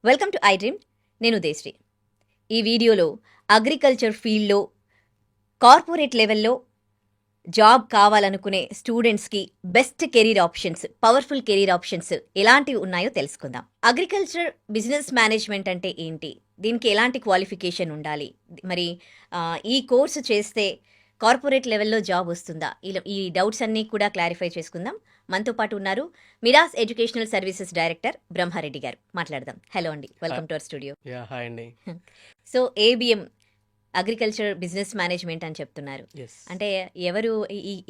Welcome to iDream. నేను ఉదయశ్రీ. ఈ వీడియోలో అగ్రికల్చర్ ఫీల్డ్లో కార్పొరేట్ లెవెల్లో జాబ్ కావాలనుకునే స్టూడెంట్స్కి best career options, powerful career options ఎలాంటివి ఉన్నాయో తెలుసుకుందాం. అగ్రికల్చర్ బిజినెస్ మేనేజ్మెంట్ అంటే ఏంటి, దీనికి ఎలాంటి క్వాలిఫికేషన్ ఉండాలి, మరి ఈ కోర్సు చేస్తే కార్పొరేట్ లెవెల్లో జాబ్ వస్తుందా, ఈ డౌట్స్ అన్నీ కూడా క్లారిఫై చేసుకుందాం. మనతో పాటు ఉన్నారు Miras educational services director Brahmareddy గారు. మాట్లాడదాం. హలో అండి, welcome to our studio. Hi అండి. So ABM agriculture business management అని చెప్తున్నారు. అంటే ఎవరు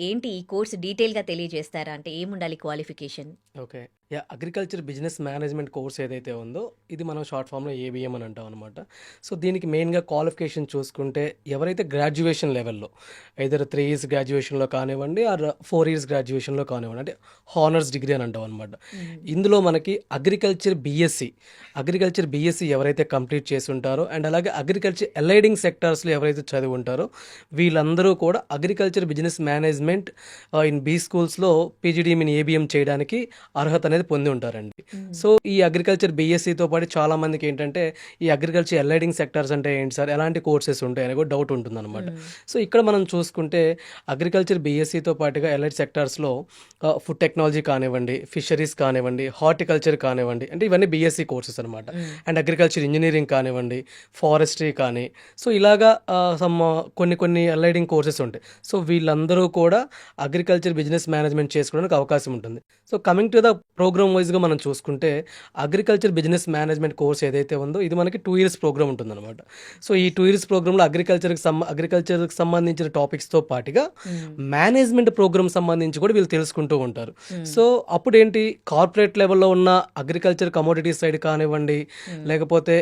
ఏంటి ఈ కోర్సు డీటెయిల్గా తెలియజేస్తారా? అంటే ఏముండాలి qualification? Okay, agriculture business management course ఏదైతే ఉందో ఇది మనం షార్ట్ ఫామ్లో ఏబిఎం అని అంటాం అనమాట. సో దీనికి మెయిన్గా క్వాలిఫికేషన్ చూసుకుంటే ఎవరైతే గ్రాడ్యుయేషన్ లెవెల్లో ఐదర్ 3 years గ్రాడ్యుయేషన్లో కానివ్వండి ఆర్ 4 years గ్రాడ్యుయేషన్లో కానివ్వండి, అంటే హానర్స్ డిగ్రీ అని అంటాం అనమాట. ఇందులో మనకి అగ్రికల్చర్ బిఎస్సి ఎవరైతే కంప్లీట్ చేసి ఉంటారో అండ్ అలాగే అగ్రికల్చర్ ఎలైడింగ్ సెక్టార్స్లో ఎవరైతే చదివి ఉంటారో వీళ్ళందరూ కూడా agriculture business management in B స్కూల్స్లో పీజీడీఎం ఇన్ ఏబిఎం చేయడానికి అర్హత అనేది పొంది ఉంటారండి. సో ఈ అగ్రికల్చర్ బిఎస్సితో పాటు చాలా మందికి ఏంటంటే ఈ అగ్రికల్చర్ ఎలైడింగ్ సెక్టార్స్ అంటే ఏంటి సార్, ఎలాంటి కోర్సెస్ ఉంటాయి అని కూడా డౌట్ ఉంటుంది అనమాట. సో ఇక్కడ మనం చూసుకుంటే అగ్రికల్చర్ బిఎస్సితో పాటుగా ఎలైడ్ సెక్టార్స్లో ఫుడ్ టెక్నాలజీ కానివ్వండి, ఫిషరీస్ కానివ్వండి, హార్టికల్చర్ కానివ్వండి, అంటే ఇవన్నీ బిఎస్సి కోర్సెస్ అనమాట. అండ్ అగ్రికల్చర్ ఇంజనీరింగ్ కానివ్వండి, ఫారెస్ట్రీ కానీ, సో ఇలాగా కొన్ని ఎలైడింగ్ కోర్సెస్ ఉంటాయి. సో వీళ్ళందరూ కూడా అగ్రికల్చర్ బిజినెస్ మేనేజ్మెంట్ చేసుకోవడానికి అవకాశం ఉంటుంది. So coming to the program వైజ్గా మనం చూసుకుంటే అగ్రికల్చర్ బిజినెస్ మేనేజ్మెంట్ కోర్స్ ఏదైతే ఉందో ఇది మనకి 2 years ప్రోగ్రామ్ ఉంటుందన్నమాట. సో ఈ 2 years ప్రోగ్రాంలో అగ్రికల్చర్కి సంబంధించిన టాపిక్స్తో పాటుగా మేనేజ్మెంట్ ప్రోగ్రామ్ సంబంధించి కూడా వీళ్ళు తెలుసుకుంటూ ఉంటారు. సో అప్పుడు ఏంటి, కార్పొరేట్ లెవెల్లో ఉన్న అగ్రికల్చర్ కమోడిటీస్ సైడ్ కానివ్వండి, లేకపోతే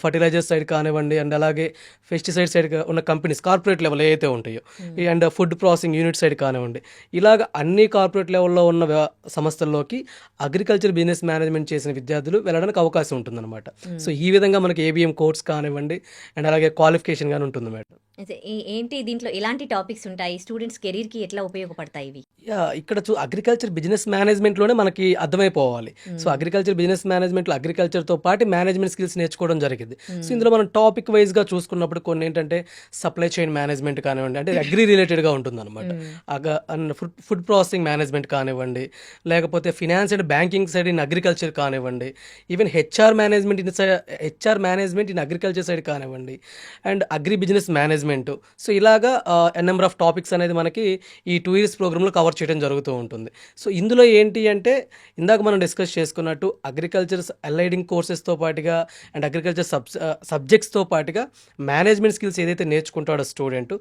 ఫర్టిలైజర్ సైడ్ కానివ్వండి, అండ్ అలాగే పెస్టిసైడ్ సైడ్ ఉన్న కంపెనీస్ కార్పొరేట్ లెవెల్ ఏవైతే ఉంటాయో, and food processing unit side కానివ్వండి, ఇలాగ అన్ని కార్పొరేట్ లెవెల్లో ఉన్న సంస్థల్లోకి అగ్రికల్చర్ బిజినెస్ మేనేజ్మెంట్ చేసిన విద్యార్థులు వెళ్ళడానికి అవకాశం ఉంటుందన్నమాట. సో ఈ విధంగా మనకి ఏబిఎం కోర్స్ కానివ్వండి అండ్ అలాగే క్వాలిఫికేషన్ కానీ ఉంటుంది మేడం. ఏంటి దీంట్లో ఎలాంటి టాపిక్స్ ఉంటాయి, స్టూడెంట్స్ కెరీర్కి ఎట్లా ఉపయోగపడతాయి ఇవి? ఇక్కడ అగ్రికల్చర్ బిజినెస్ మేనేజ్మెంట్లోనే మనకి అర్థమైపోవాలి. సో అగ్రికల్చర్ బిజినెస్ మేనేజ్మెంట్లో అగ్రికల్చర్తో పాటు మేనేజ్మెంట్ స్కిల్స్ నేర్చుకోవడం జరిగింది. సో ఇందులో మనం టాపిక్ వైజ్గా చూసుకున్నప్పుడు కొన్ని ఏంటంటే సప్లై చైన్ మేనేజ్మెంట్ కానివ్వండి, అంటే అగ్రి రిలేటెడ్గా ఉంటుంది అనమాట. ఫుడ్ ప్రాసెసింగ్ మేనేజ్మెంట్ కానివ్వండి, లేకపోతే finance and banking side in agriculture కానివ్వండి, even HR management in agriculture side కానివ్వండి, and agri business management. So ఇలాగా నెంబర్ ఆఫ్ టాపిక్స్ అనేది మనకి ఈ 2 years ప్రోగ్రాంలో కవర్ చేయడం జరుగుతూ ఉంటుంది. సో ఇందులో ఏంటి అంటే ఇందాక మనం డిస్కస్ చేసుకున్నట్టు అగ్రికల్చర్ అలైడింగ్ కోర్సెస్తో పాటుగా అండ్ అగ్రికల్చర్ సబ్జెక్ట్స్తో పాటుగా మేనేజ్మెంట్ స్కిల్స్ ఏదైతే నేర్చుకుంటాడో స్టూడెంట్,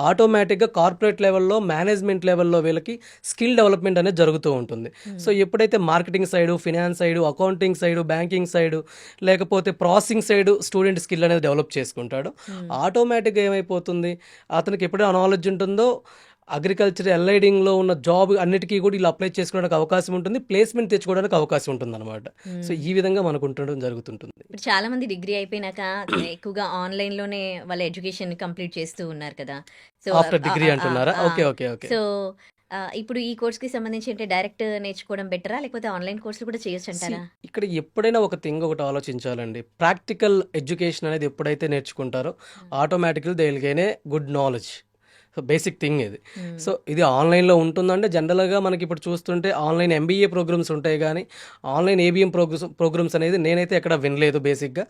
ఆటోమేటిక్గా కార్పొరేట్ లెవెల్లో మేనేజ్మెంట్ లెవెల్లో వీళ్ళకి స్కిల్ డెవలప్మెంట్ అనేది జరుగుతూ ఉంటుంది. సో ఎప్పుడైతే marketing side, finance side, accounting side, banking side, లేకపోతే ప్రాసెసింగ్ సైడు స్టూడెంట్ స్కిల్ అనేది డెవలప్ చేసుకుంటాడో ఆటోమేటిక్గా ఏమైపోతుంది, అతనికి ఎప్పుడైతే నాలెడ్జ్ ఉంటుందో అగ్రికల్చర్ ఎల్ఐడింగ్లో ఉన్న జాబ్ అన్నిటికీ కూడా ఇలా అప్లై చేసుకోవడానికి అవకాశం ఉంటుంది, ప్లేస్మెంట్ తెచ్చుకోవడానికి అవకాశం ఉంటుంది అనమాట. సో ఈ విధంగా మనకు ఉండడం జరుగుతుంటుంది. ఇప్పుడు చాలా మంది డిగ్రీ అయిపోయినాక ఎక్కువగా ఆన్లైన్లోనే వాళ్ళ ఎడ్యుకేషన్ కంప్లీట్ చేస్తూ ఉన్నారు కదా. సో ఆఫ్టర్ డిగ్రీ అంటున్నారా? Okay okay okay. సో ఇప్పుడు ఈ కోర్స్కి సంబంధించి అంటే డైరెక్ట్ నేర్చుకోవడం బెటరా, లేకపోతే ఆన్లైన్ కోర్సులు కూడా చేయొచ్చు అంటారా? ఇక్కడ ఎప్పుడైనా ఒకటి ఆలోచించాలండి. ప్రాక్టికల్ ఎడ్యుకేషన్ అనేది ఎప్పుడైతే నేర్చుకుంటారో automatically they will gain a good knowledge. So basic thing ఇది. సో ఇది ఆన్లైన్లో ఉంటుందంటే జనరల్గా మనకి ఇప్పుడు చూస్తుంటే ఆన్లైన్ ఎంబీఏ ప్రోగ్రామ్స్ ఉంటాయి, కానీ ఆన్లైన్ ఏబిఎం ప్రోగ్రామ్స్ అనేది నేనైతే ఎక్కడ వినలేదు, బేసిక్గా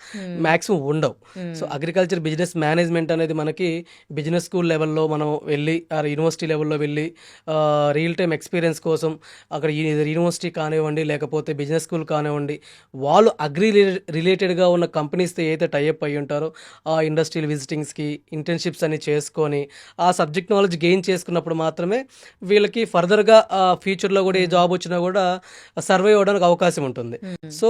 మ్యాక్సిమం ఉండవు. సో అగ్రికల్చర్ బిజినెస్ మేనేజ్మెంట్ అనేది మనకి బిజినెస్ స్కూల్ లెవెల్లో మనం వెళ్ళి యూనివర్సిటీ లెవెల్లో వెళ్ళి రియల్ టైమ్ ఎక్స్పీరియన్స్ కోసం అక్కడ యూనివర్సిటీ కానివ్వండి లేకపోతే బిజినెస్ స్కూల్ కానివ్వండి, వాళ్ళు అగ్రి రిలేటెడ్గా ఉన్న కంపెనీస్తో ఏదైతే టైఅప్ అయ్యి ఉంటారో ఆ ఇండస్ట్రియల్ విజిటింగ్స్కి ఇంటర్న్షిప్స్ అని చేసుకొని ఆ సబ్జెక్ట్ నాలెడ్జ్ గెయిన్ చేసుకున్నప్పుడు మాత్రమే వీళ్ళకి ఫర్దర్గా ఫ్యూచర్లో కూడా ఏ జాబ్ వచ్చినా కూడా సర్వైవ్ అవ్వడానికి అవకాశం ఉంటుంది. సో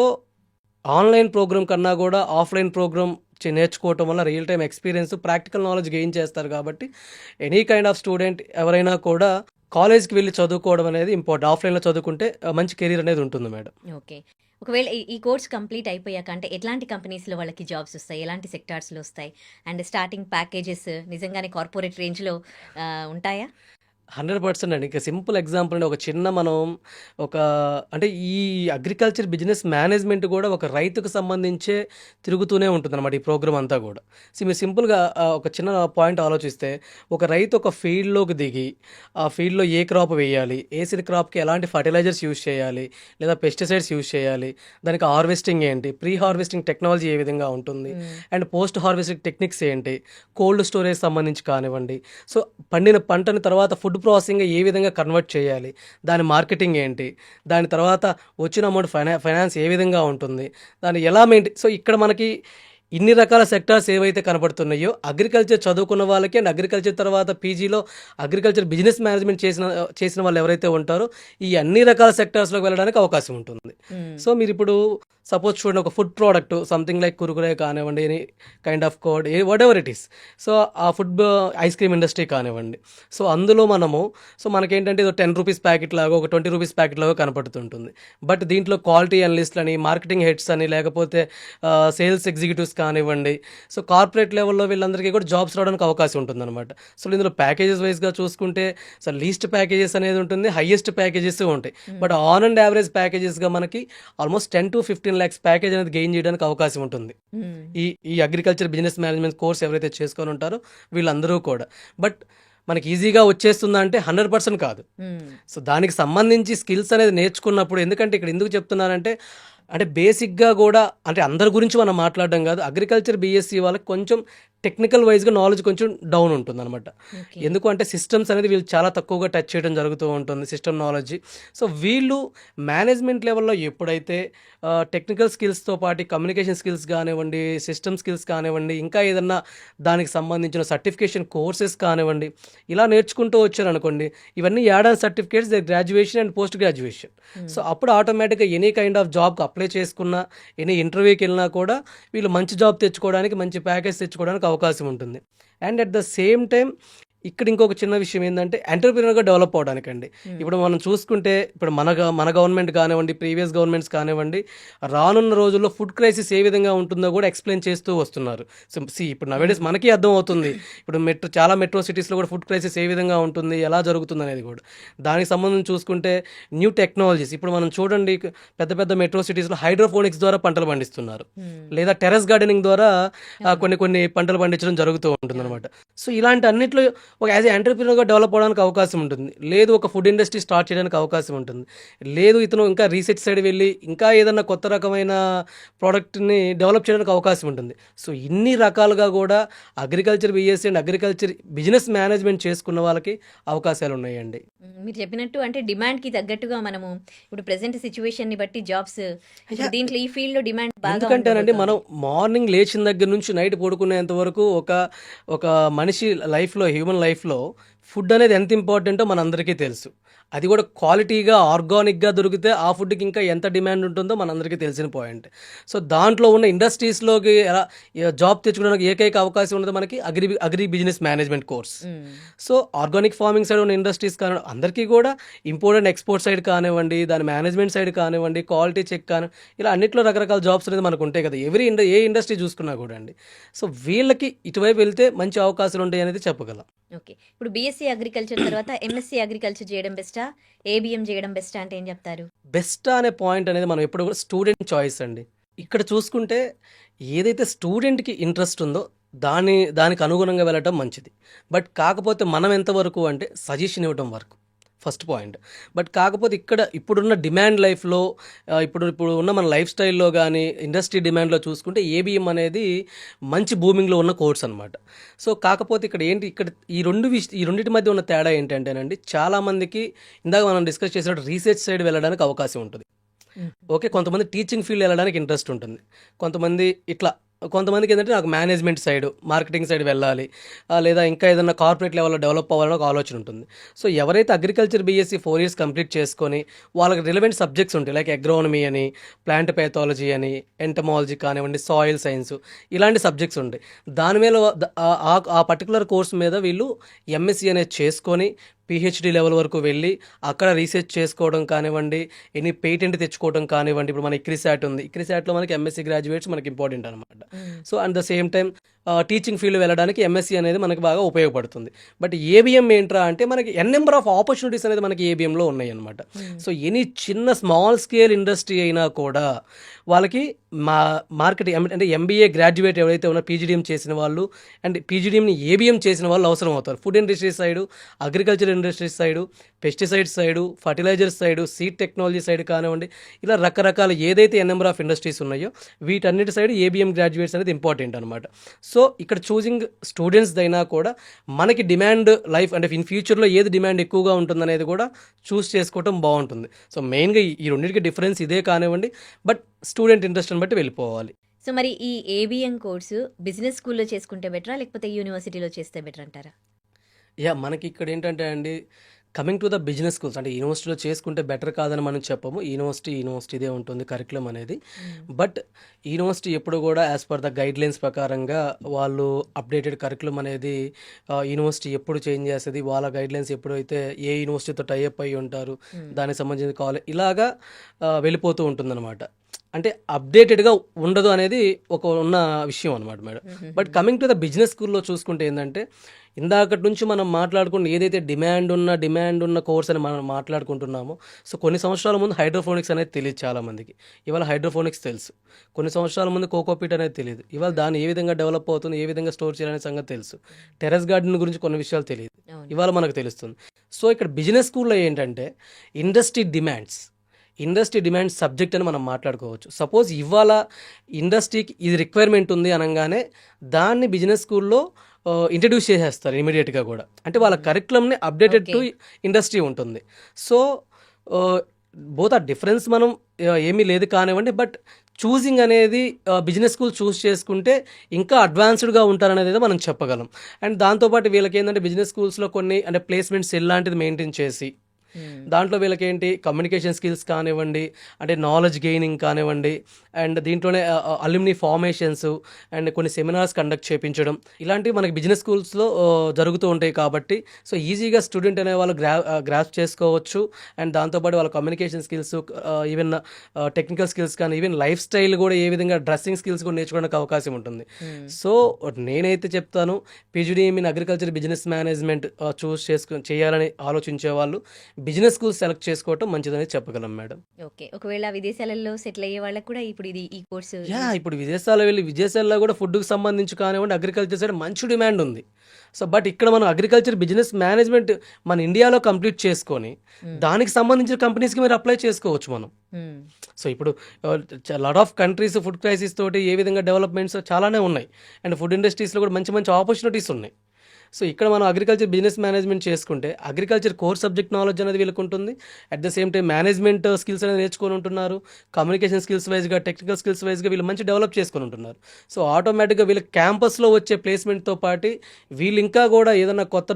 ఆన్లైన్ ప్రోగ్రామ్ కన్నా కూడా ఆఫ్లైన్ ప్రోగ్రామ్ నేర్చుకోవటం వల్ల real time experience, practical knowledge gain చేస్తారు. కాబట్టి ఎనీ కైండ్ ఆఫ్ స్టూడెంట్ ఎవరైనా కూడా కాలేజ్కి వెళ్ళి చదువుకోవడం అనేది ఇంపార్టెంట్. ఆఫ్లైన్లో చదువుకుంటే మంచి కెరీర్ అనేది ఉంటుంది మేడం. ఓకే, ఒకవేళ ఈ కోర్స్ కంప్లీట్ అయిపోయాక అంటే ఎట్లాంటి కంపెనీస్లో వాళ్ళకి జాబ్స్ వస్తాయి, ఎలాంటి సెక్టార్స్లో వస్తాయి, అండ్ స్టార్టింగ్ ప్యాకేజెస్ నిజంగానే కార్పొరేట్ రేంజ్లో ఉంటాయా? 100% అండి. ఇక సింపుల్ ఎగ్జాంపుల్ అండి. ఒక చిన్న మనం ఒక అంటే ఈ అగ్రికల్చర్ బిజినెస్ మేనేజ్మెంట్ కూడా ఒక రైతుకు సంబంధించే తిరుగుతూనే ఉంటుందన్నమాట ఈ ప్రోగ్రామ్ అంతా కూడా. మీరు సింపుల్‌గా ఒక చిన్న పాయింట్ ఆలోచిస్తే ఒక రైతు ఒక ఫీల్డ్‌లోకి దిగి ఆ ఫీల్డ్‌లో ఏ క్రాప్ వేయాలి, ఏసిన క్రాప్‌కి ఎలాంటి ఫర్టిలైజర్స్ యూజ్ చేయాలి, లేదా పెస్టిసైడ్స్ యూజ్ చేయాలి, దానికి హార్వెస్టింగ్ ఏంటి, ప్రీ హార్వెస్టింగ్ టెక్నాలజీ ఏ విధంగా ఉంటుంది, అండ్ పోస్ట్ హార్వెస్టింగ్ టెక్నిక్స్ ఏంటి, కోల్డ్ స్టోరేజ్ సంబంధించి కానివ్వండి. సో పండిన పంటని తర్వాత ఫుడ్ ప్రాసెసింగ్ ఏ విధంగా కన్వర్ట్ చేయాలి, దాని మార్కెటింగ్ ఏంటి, దాని తర్వాత వచ్చిన అమౌంట్ ఫైనాన్స్ ఏ విధంగా ఉంటుంది, దాన్ని ఎలా సో ఇక్కడ మనకి ఇన్ని రకాల సెక్టార్స్ ఏవైతే కనబడుతున్నాయో అగ్రికల్చర్ చదువుకున్న వాళ్ళకి అండ్ అగ్రికల్చర్ తర్వాత పీజీలో అగ్రికల్చర్ బిజినెస్ మేనేజ్మెంట్ చేసిన వాళ్ళు ఎవరైతే ఉంటారో ఈ అన్ని రకాల సెక్టార్స్లోకి వెళ్ళడానికి అవకాశం ఉంటుంది. సో మీరు ఇప్పుడు సపోజ్ చూడండి, ఒక food product something like Kurkure కానివ్వండి, any kind of code whatever it is. So ఆ ఫుడ్ ఐస్ క్రీమ్ ఇండస్ట్రీ కానివ్వండి. సో అందులో మనకేంటంటే ఇది 10 రూపీస్ ప్యాకెట్ లాగా, ఒక 20 రూపీస్ ప్యాకెట్ లాగా కనపడుతుంటుంది. బట్ దీంట్లో క్వాలిటీ అనలిస్ట్లు అని, మార్కెటింగ్ హెడ్స్ అని, లేకపోతే సేల్స్ ఎగ్జిక్యూటివ్స్ కానివ్వండి. సో కార్పొరేట్ లెవెల్లో వీళ్ళందరికీ కూడా జాబ్స్ రావడానికి అవకాశం ఉంటుందన్నమాట. సో ఇందులో ప్యాకేజెస్ వైజ్గా చూసుకుంటే సో లీస్ట్ ప్యాకేజెస్ అనేది ఉంటుంది, హైయెస్ట్ ప్యాకేజెస్ ఉంటాయి. బట్ ఆన్ అండ్ యావరేజ్ ప్యాకేజెస్గా మనకి ఆల్మోస్ట్ 10 to 15 lakhs ప్యాకేజ్ అనేది గెయిన్ చేయడానికి అవకాశం ఉంటుంది ఈ అగ్రికల్చర్ బిజినెస్ మేనేజ్మెంట్ కోర్స్ ఎవరైతే చేసుకొని ఉంటారో వీళ్ళందరూ కూడా. బట్ మనకి ఈజీగా వచ్చేస్తుందా అంటే 100% కాదు. సో దానికి సంబంధించి స్కిల్స్ అనేది నేర్చుకున్నప్పుడు, ఎందుకంటే ఇక్కడ ఎందుకు చెప్తున్నానంటే బేసిక్గా కూడా అంటే అందరి గురించి మనం మాట్లాడడం కాదు, అగ్రికల్చర్ బీఎస్సీ వాళ్ళకి కొంచెం టెక్నికల్ వైజ్గా నాలెడ్జ్ కొంచెం డౌన్ ఉంటుంది అనమాట. ఎందుకు అంటే సిస్టమ్స్ అనేది వీళ్ళు చాలా తక్కువగా టచ్ చేయడం జరుగుతూ ఉంటుంది, సిస్టమ్ నాలెడ్జ్. సో వీళ్ళు మేనేజ్మెంట్ లెవెల్లో ఎప్పుడైతే టెక్నికల్ స్కిల్స్తో పాటు కమ్యూనికేషన్ స్కిల్స్ కానివ్వండి, సిస్టమ్ స్కిల్స్ కానివ్వండి, ఇంకా ఏదన్నా దానికి సంబంధించిన సర్టిఫికేషన్ కోర్సెస్ కానివ్వండి, ఇలా నేర్చుకుంటూ వచ్చారనుకోండి, ఇవన్నీ add on certificates graduation and post graduation. So అప్పుడు ఆటోమేటిక్గా ఎనీ కైండ్ ఆఫ్ జాబ్కి అప్లై చేసుకున్నా, ఎనీ ఇంటర్వ్యూకి వెళ్ళినా కూడా వీళ్ళు మంచి జాబ్ తెచ్చుకోవడానికి, మంచి ప్యాకేజ్ తెచ్చుకోవడానికి అవకాశం ఉంటుంది. And at the same time ఇక్కడ ఇంకొక చిన్న విషయం ఏంటంటే ఎంటర్‌ప్రెన్యూర్‌గా డెవలప్ అవ్వడానికండి. ఇప్పుడు మనం చూసుకుంటే ఇప్పుడు మన గవర్నమెంట్ కానివ్వండి, ప్రీవియస్ గవర్నమెంట్స్ కానివ్వండి, రానున్న రోజుల్లో ఫుడ్ క్రైసిస్ ఏ విధంగా ఉంటుందో కూడా ఎక్స్‌ప్లెయిన్ చేస్తూ వస్తున్నారు. సో ఇప్పుడు నవేడేస్ మనకి అర్థం అవుతుంది. ఇప్పుడు చాలా మెట్రో సిటీస్‌లో కూడా ఫుడ్ క్రైసిస్ ఏ విధంగా ఉంటుంది, ఎలా జరుగుతుంది అనేది కూడా. దానికి సంబంధించి చూసుకుంటే న్యూ టెక్నాలజీస్ ఇప్పుడు మనం చూడండి, పెద్ద పెద్ద మెట్రో సిటీస్‌లో హైడ్రోపోనిక్స్ ద్వారా పంటలు పండిస్తున్నారు, లేదా టెర్రస్ గార్డెనింగ్ ద్వారా కొన్ని పంటలు పండించడం జరుగుతూ ఉంటుందన్నమాట. సో ఇలాంటి అన్నిట్లో ఒక యాజ్ ఏ ఎంటర్‌ప్రెన్యూర్‌గా డెవలప్ అవ్వడానికి అవకాశం ఉంటుంది. లేదు ఒక ఫుడ్ ఇండస్ట్రీ స్టార్ట్ చేయడానికి అవకాశం ఉంటుంది. లేదు ఇతను ఇంకా రీసెర్చ్ సైడ్ వెళ్ళి ఇంకా ఏదన్నా కొత్త రకమైన ప్రోడక్ట్‌ని డెవలప్ చేయడానికి అవకాశం ఉంటుంది. సో ఇన్ని రకాలుగా కూడా agriculture BSc and agriculture business management చేసుకున్న వాళ్ళకి అవకాశాలు ఉన్నాయండి. మీరు చెప్పినట్టు అంటే డిమాండ్‌కి తగ్గట్టుగా మనము ఇప్పుడు ప్రెజెంట్ సిచ్యువేషన్‌ని బట్టి జాబ్స్ దీంట్లో ఈ ఫీల్డ్‌లో డిమాండ్ బాగా ఎందుకంటేనండి మనం మార్నింగ్ లేచిన దగ్గర నుంచి నైట్ పడుకునేంత వరకు ఒక మనిషి లైఫ్లో, హ్యూమన్ లైఫ్లో ఫుడ్ అనేది ఎంత ఇంపార్టెంటో మనందరికీ తెలుసు. అది కూడా క్వాలిటీగా, ఆర్గానిక్గా దొరికితే ఆ ఫుడ్కి ఇంకా ఎంత డిమాండ్ ఉంటుందో మనందరికీ తెలిసిన పాయింట్. సో దాంట్లో ఉన్న ఇండస్ట్రీస్లోకి ఎలా జాబ్ తెచ్చుకోవడానికి ఏకైక అవకాశం ఉన్నది మనకి agri business management course. So organic farming side ఉన్న ఇండస్ట్రీస్ కానివ్వండి, అందరికీ కూడా ఇంపోర్ట్ అండ్ ఎక్స్పోర్ట్ సైడ్ కానివ్వండి, దాని మేనేజ్మెంట్ సైడ్ కానివ్వండి, క్వాలిటీ చెక్ ఇలా అన్నిట్లో రకరకాల జాబ్స్ అనేది మనకు ఉంటాయి కదా, ఏ ఇండస్ట్రీ చూసుకున్నా కూడా అండి. సో వీళ్ళకి ఇటువైపు వెళ్తే మంచి అవకాశాలు ఉంటాయి అనేది చెప్పగలం. ఓకే, ఇప్పుడు బీఎస్సీ అగ్రికల్చర్ తర్వాత ఎంఎస్సీ అగ్రికల్చర్ చేయడం బెస్టా, ఏబిఎం చేయడం బెస్టా అంటే ఏం చెప్తారు? బెస్ట్ అనే పాయింట్ అనేది మనం ఎప్పుడు కూడా స్టూడెంట్ చాయిస్ అండి. ఇక్కడ చూసుకుంటే ఏదైతే స్టూడెంట్కి ఇంట్రెస్ట్ ఉందో దానికి అనుగుణంగా వెళ్ళటం మంచిది. బట్ కాకపోతే మనం ఎంతవరకు అంటే సజెషన్ ఇవ్వటం వరకు ఫస్ట్ పాయింట్. బట్ కాకపోతే ఇప్పుడున్న డిమాండ్ లైఫ్లో, ఇప్పుడు ఉన్న మన లైఫ్ స్టైల్లో కానీ ఇండస్ట్రీ డిమాండ్లో చూసుకుంటే ఏబిఎం అనేది మంచి బూమింగ్లో ఉన్న కోర్స్ అనమాట. సో కాకపోతే ఇక్కడ ఈ రెండింటి మధ్య ఉన్న తేడా ఏంటంటేనండి, చాలామందికి ఇందాక మనం డిస్కస్ చేసినట్టు రీసెర్చ్ సైడ్ వెళ్ళడానికి అవకాశం ఉంటుంది. ఓకే, కొంతమంది టీచింగ్ ఫీల్డ్ వెళ్ళడానికి ఇంట్రెస్ట్ ఉంటుంది, కొంతమందికి ఏంటంటే నాకు మేనేజ్మెంట్ సైడ్, మార్కెటింగ్ సైడ్ వెళ్ళాలి, లేదా ఇంకా ఏదైనా కార్పొరేట్ లెవెల్లో డెవలప్ అవ్వాలని ఒక ఆలోచన ఉంటుంది. సో ఎవరైతే అగ్రికల్చర్ బీఎస్సీ 4 years కంప్లీట్ చేసుకొని వాళ్ళకి రిలవెంట్ సబ్జెక్ట్స్ ఉంటాయి, లైక్ అగ్రోనమీ అని, ప్లాంట్ పెథాలజీ అని, ఎంటమాలజీ కానివ్వండి, సాయిల్ సైన్స్, ఇలాంటి సబ్జెక్ట్స్ ఉంటాయి. దాని మీద ఆ పర్టికులర్ కోర్స్ మీద వీళ్ళు ఎంఎస్సీ అనేది చేసుకొని పిహెచ్డి లెవెల్ వరకు వెళ్ళి అక్కడ రీసెర్చ్ చేసుకోవడం కానివ్వండి, ఎనీ పేటెంట్ తెచ్చుకోవడం కానివ్వండి. ఇప్పుడు మన ఇక్రిసాట్ ఉంది, ఇక్రిసాట్లో మనకి ఎంఎస్సీ గ్రాడ్యుయేట్స్ మనకి ఇంపార్టెంట్ అనమాట. So at the same time teaching field వెళ్ళడానికి ఎంఎస్సీ అనేది మనకి బాగా ఉపయోగపడుతుంది. బట్ ఏబిఎం ఏంట్రా అంటే మనకి నెంబర్ ఆఫ్ ఆపర్చునిటీస్ అనేది మనకి ఏబిఎంలో ఉన్నాయి అనమాట. సో ఎనీ చిన్న స్మాల్ స్కేల్ ఇండస్ట్రీ అయినా కూడా వాళ్ళకి మార్కెట్ అంటే ఎంబీఏ గ్రాడ్యుయేట్ ఎవరైతే ఉన్నారో పీజీడీఎం చేసిన వాళ్ళు అండ్ పీజీడీఎంని ఏబిఎం చేసిన వాళ్ళు అవసరం అవుతారు. Food industry side, agriculture industry side, pesticides side, fertilizers side, seed technology side కానివ్వండి, ఇలా రకరకాల ఏదైతే నెంబర్ ఆఫ్ ఇండస్ట్రీస్ ఉన్నాయో వీటన్నిటి సైడ్ ఏబిఎం గ్రాడ్యుయేట్స్ అనేది ఇంపార్టెంట్ అనమాట. సో ఇక్కడ చూసింగ్ స్టూడెంట్స్ అయినా కూడా మనకి డిమాండ్ లైఫ్ అంటే ఇన్ ఫ్యూచర్లో ఏది డిమాండ్ ఎక్కువగా ఉంటుందనేది కూడా చూస్ చేసుకోవటం బాగుంటుంది. సో మెయిన్గా ఈ రెండింటికి డిఫరెన్స్ ఇదే కానివ్వండి, బట్ స్టూడెంట్ ఇంట్రెస్ట్ని బట్టి వెళ్ళిపోవాలి. సో మరి ఈ ఏబిఎం కోర్సు బిజినెస్ స్కూల్లో చేసుకుంటే బెటరా లేకపోతే యూనివర్సిటీలో చేస్తే బెటర్ అంటారా? మనకి ఇక్కడ ఏంటంటే అండి, coming to the business schools అంటే యూనివర్సిటీలో చేసుకుంటే బెటర్ కాదని మనం చెప్పము. యూనివర్సిటీదే ఉంటుంది కరికులం అనేది. బట్ యూనివర్సిటీ ఎప్పుడు కూడా as per the guide lines ప్రకారంగా వాళ్ళు అప్డేటెడ్ కరికులం అనేది యూనివర్సిటీ ఎప్పుడు చేంజ్ చేస్తుంది, వాళ్ళ గైడ్ లైన్స్ ఎప్పుడైతే ఏ యూనివర్సిటీతో టైఅప్ అయ్యి ఉంటారు, దానికి సంబంధించిన కాలేజ్ ఇలాగా వెళ్ళిపోతూ ఉంటుందన్నమాట. అంటే అప్డేటెడ్గా ఉండదు అనేది ఒక ఉన్న విషయం అనమాట madam. But coming to the business స్కూల్లో చూసుకుంటే ఏంటంటే, ఇందాకటి నుంచి మనం మాట్లాడుకుంటే ఏదైతే డిమాండ్ ఉన్న కోర్స్ అని మనం మాట్లాడుకుంటున్నామో, సో కొన్ని సంవత్సరాల ముందు హైడ్రోఫోనిక్స్ అనేది తెలియదు చాలామందికి. ఇవాళ హైడ్రోఫోనిక్స్ తెలుసు. కొన్ని సంవత్సరాల ముందు కోకోపీట్ అనేది తెలియదు. ఇవాళ దాన్ని ఏ విధంగా డెవలప్ అవుతుంది, ఏ విధంగా స్టోర్ చేయాలనే సంగతి తెలుసు. టెర్రస్ గార్డెన్ గురించి కొన్ని విషయాలు తెలియదు, ఇవాళ మనకు తెలుస్తుంది. సో ఇక్కడ బిజినెస్ స్కూల్లో ఏంటంటే ఇండస్ట్రీ డిమాండ్స్ సబ్జెక్ట్ అని మనం మాట్లాడుకోవచ్చు. సపోజ్ ఇవాళ ఇండస్ట్రీకి ఇది రిక్వైర్మెంట్ ఉంది అనగానే దాన్ని బిజినెస్ స్కూల్లో ఇంట్రడ్యూస్ చేసేస్తారు ఇమీడియట్గా కూడా. అంటే వాళ్ళ కరికులంని అప్డేటెడ్ టు ఇండస్ట్రీ ఉంటుంది. సో బోత్ ఆ డిఫరెన్స్ మనం ఏమీ లేదు కానివ్వండి, బట్ చూసింగ్ అనేది బిజినెస్ స్కూల్ చూస్ చేసుకుంటే ఇంకా అడ్వాన్స్డ్గా ఉంటారనేది మనం చెప్పగలం. అండ్ దాంతోపాటు వీళ్ళకి ఏంటంటే బిజినెస్ స్కూల్స్లో కొన్ని అంటే ప్లేస్మెంట్ సెల్ లాంటిది మెయింటైన్ చేసి దాంట్లో వీళ్ళకి ఏంటి కమ్యూనికేషన్ స్కిల్స్ కానివ్వండి, అంటే నాలెడ్జ్ గెయినింగ్ కానివ్వండి, అండ్ దీంట్లోనే అల్యూమినీ ఫార్మేషన్స్ అండ్ కొన్ని సెమినార్స్ కండక్ట్ చేయించడం ఇలాంటివి మనకి బిజినెస్ స్కూల్స్లో జరుగుతూ ఉంటాయి. కాబట్టి సో ఈజీగా స్టూడెంట్ అనే వాళ్ళు గ్రాస్ప్ చేసుకోవచ్చు. అండ్ దాంతోపాటు వాళ్ళ communication skills, even technical skills కానీ, ఈవెన్ లైఫ్ స్టైల్ కూడా ఏ విధంగా డ్రెస్సింగ్ స్కిల్స్ కూడా నేర్చుకోవడానికి అవకాశం ఉంటుంది. సో నేనైతే చెప్తాను, PGDM in agriculture business management చేయాలని ఆలోచించే వాళ్ళు బిజినెస్ స్కూల్ సెలెక్ట్ చేసుకోవటం మంచిదని చెప్పగలం మేడం. ఓకే, ఒకవేళ విదేశాలలో సెటిల్ అయ్యే వాళ్ళకి కూడా ఇప్పుడు ఈ కోర్సు ఇప్పుడు విదేశాల్లో కూడా ఫుడ్కి సంబంధించి కానివ్వండి, అగ్రికల్చర్ సైడ్ మంచి డిమాండ్ ఉంది. సో బట్ ఇక్కడ మనం అగ్రికల్చర్ బిజినెస్ మేనేజ్మెంట్ మన ఇండియాలో కంప్లీట్ చేసుకొని దానికి సంబంధించిన కంపెనీస్కి మీరు అప్లై చేసుకోవచ్చు మనం. సో ఇప్పుడు lot of countries food crisis తోటి ఏ విధంగా డెవలప్మెంట్స్ చాలానే ఉన్నాయి. అండ్ ఫుడ్ ఇండస్ట్రీస్లో కూడా మంచి మంచి ఆపర్చునిటీస్ ఉన్నాయి. సో ఇక్కడ మనం అగ్రికల్చర్ బిజినెస్ మేనేజ్మెంట్ చేసుకుంటే అగ్రికల్చర్ కోర్ సబ్జెక్ట్ నాలెడ్జ్ అనేది వీళ్ళకి ఉంటుంది. At the same time management skills అనేది నేర్చుకొని ఉంటున్నారు. కమ్యూనికేషన్ స్కిల్స్ వైజ్గా, టెక్నికల్ స్కిల్స్ వైజ్గా వీళ్ళు మంచి డెవలప్ చేసుకొని ఉంటున్నారు. సో ఆటోమేటిక్గా వీళ్ళకి క్యాంపస్లో వచ్చే ప్లేస్మెంట్తో పాటు వీళ్ళు ఇంకా కూడా ఏదైనా కొత్త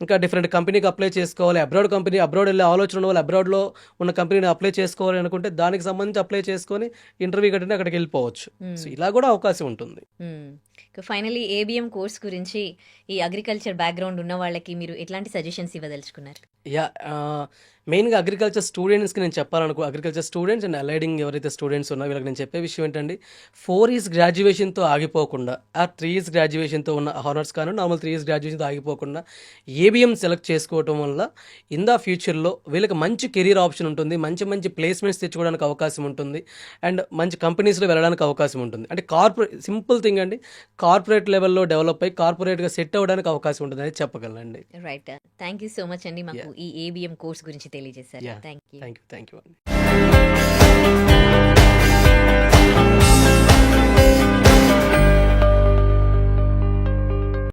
ఇంకా డిఫరెంట్ కంపెనీకి అప్లై చేసుకోవాలి, అబ్రాడ్ వెళ్ళే ఆలోచన ఉన్న వాళ్ళు అబ్రాడ్లో ఉన్న కంపెనీని అప్లై చేసుకోవాలి అనుకుంటే దానికి సంబంధించి అప్లై చేసుకొని ఇంటర్వ్యూ కట్టిన అక్కడికి వెళ్ళిపోవచ్చు. సో ఇలా కూడా అవకాశం ఉంటుంది. ఫైనలీ ఏబిఎం కోర్స్ గురించి ఈ అగ్రికల్చర్ బ్యాక్గ్రౌండ్ ఉన్న వాళ్ళకి మీరు ఎట్లాంటి సజెషన్స్ ఇవ్వదలుచుకున్నారు? మెయిన్గా అగ్రికల్చర్ స్టూడెంట్స్కి నేను అగ్రికల్చర్ స్టూడెంట్స్ అండ్ అలైడింగ్ ఎవరైతే స్టూడెంట్స్ ఉన్నారో వీళ్ళకి నేను చెప్పే విషయం ఏంటంటే 4 years గ్రాడ్యుయేషన్తో ఆగిపోకుండా, 3 years గ్రాడ్యుయేషన్తో ఉన్న హానర్స్ కానీ నార్మల్ 3 years గ్రాడ్యుయేషన్తో ఆగిపోకుండా ఏబిఎం సెలెక్ట్ చేసుకోవటం వల్ల ఇన్ ద ఫ్యూచర్లో వీళ్ళకి మంచి కెరీర్ ఆప్షన్ ఉంటుంది, మంచి ప్లేస్మెంట్స్ తెచ్చుకోవడానికి అవకాశం ఉంటుంది, అండ్ మంచి కంపెనీస్లో వెళ్ళడానికి అవకాశం ఉంటుంది. అంటే సింపుల్ థింగ్ అండి, కార్పొరేట్ లెవెల్లో డెవలప్ అయ్యి కార్పొరేట్గా సెట్ అవ్వడానికి అవకాశం ఉంటుంది అని చెప్పగలండి. Right, thank you so much అండి మాకు ఈ ఏబిఎం కోర్స్ గురించి తెలియజేశారు. Thank you.